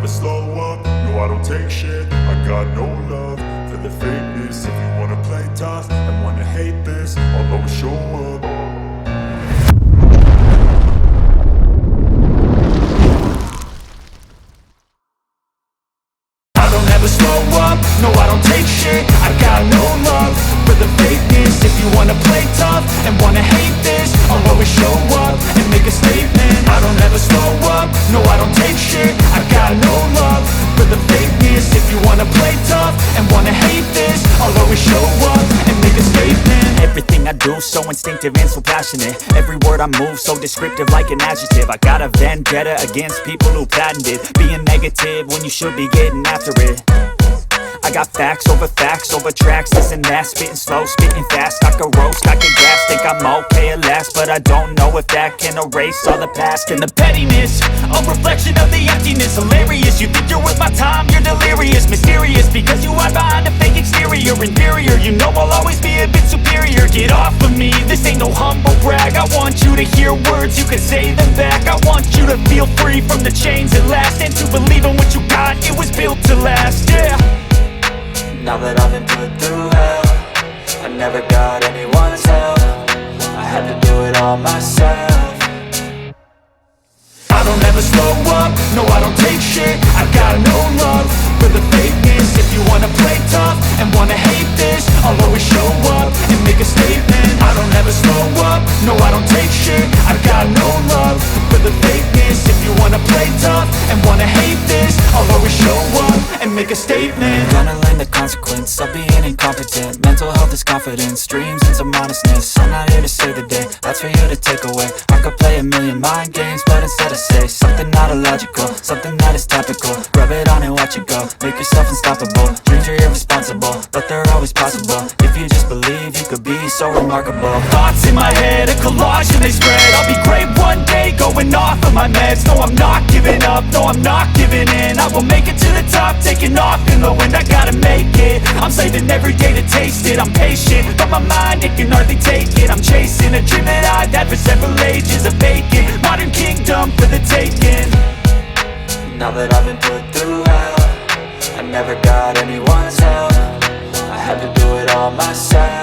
never slow up, no I don't take shit. I got no love for the fakeness. If you wanna play tough and wanna hate this, I'll always show up. I don't ever slow up, no I don't take shit. I got no love for the fakeness. If you wanna play tough and wanna hate this, I'll always show up and make a statement. I don't ever slow up, no I don't take shit. I got no love for the fakeness. If you wanna play tough and wanna hate this, I'll always show up and make a statement. Everything I do so instinctive and so passionate. Every word I move so descriptive like an adjective. I got a vendetta against people who patented being negative when you should be getting after it. I got facts over tracks, this and that. Spitting slow, spitting fast, I can roast, I can gas. Think I'm okay at last, but I don't know if that can erase all the past. And the pettiness, a reflection of the emptiness. Hilarious, you think you're worth my time, you're delirious. Mysterious, because you hide behind a fake exterior. Inferior, you know I'll always be a bit superior. Get off of me, this ain't no humble brag. I want you to hear words, you can say them back. I want you to feel free from the chains at last, and to believe in what you got, it was built to last, yeah. Now that I've been put through hell, I never got anyone's help. I had to do it all myself. I don't ever slow up, no I don't take shit. I got no love for the fakeness. If you wanna play tough and wanna hate this, I'll always show up and make a statement. I don't ever slow up, no I don't take shit. I got no love for the fakeness. If you wanna play tough and wanna hate this, I'll always show up and make a statement. Gonna learn the consequence of being incompetent. Mental health is confidence, dreams and some modestness. I'm not here to save the day, that's for you to take away. I could play a million mind games, but instead I say something not illogical, something that is topical. Rub it on and watch it go, make yourself unstoppable. Dreams are irresponsible, but they're always possible. If you just believe, you could be so remarkable. Thoughts in my head, a collage and they spread. I'll be great one day, going off of my meds. No, I'm not giving up, no, I'm not giving in. I will make it to the top, taking off in the wind. I gotta make it, I'm saving every day to taste it. I'm patient, but my mind, it can hardly take it. I'm chasing a dream that I've had for several ages. A vacant, modern kingdom for the taking. Now that I've been put through hell, I never got anyone's help. I had to do it all myself.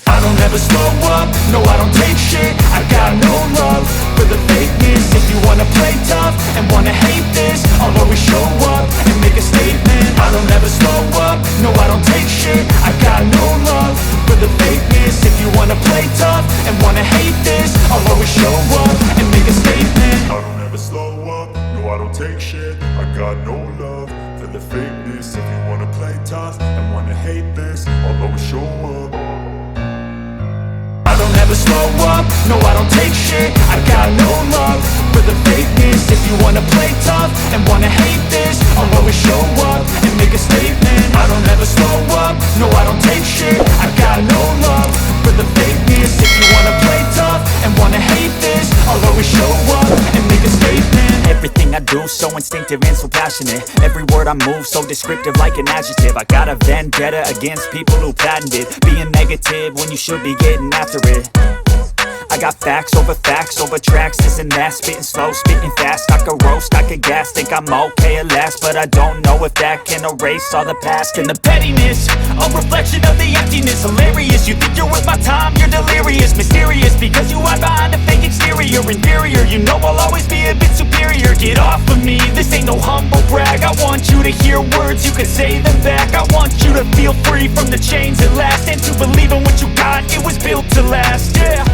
I don't ever slow up, no I don't take shit. I got no love for the fakeness. If you wanna play tough and wanna hate this, I'll always show up and make a statement. I don't ever slow up, no I don't take shit. I got no love for the fakeness. If you wanna play tough and wanna hate this, I'll always show up and make a statement. I don't ever slow up, no I don't take shit. I got no love for the fakeness. If you wanna play tough and wanna hate this, I'll always show up. I don't ever slow up, no I don't take shit. I got no love for the fakeness. If you wanna play tough and wanna hate this, I'll always show up and make a statement. I don't ever slow up, no I don't take shit. I got no love for the fakeness. If you wanna play tough and wanna hate this, I'll always show up and make a statement. Everything I do so instinctive and so passionate. Every word I move so descriptive like an adjective. I got a vendetta against people who patented being negative when you should be getting after it. I got facts over tracks, this and that. Spitting slow, spitting fast, I can roast, I can gas. Think I'm okay at last, but I don't know if that can erase all the past. And the pettiness, a reflection of the emptiness. Hilarious, you think you're worth my time, you're delirious. Mysterious, because you hide behind a fake exterior. Inferior, you know I'll always be a bit superior. Get off of me, this ain't no humble brag. I want you to hear words, you can say them back. I want you to feel free from the chains at last, and to believe in what you got, it was built to last, yeah.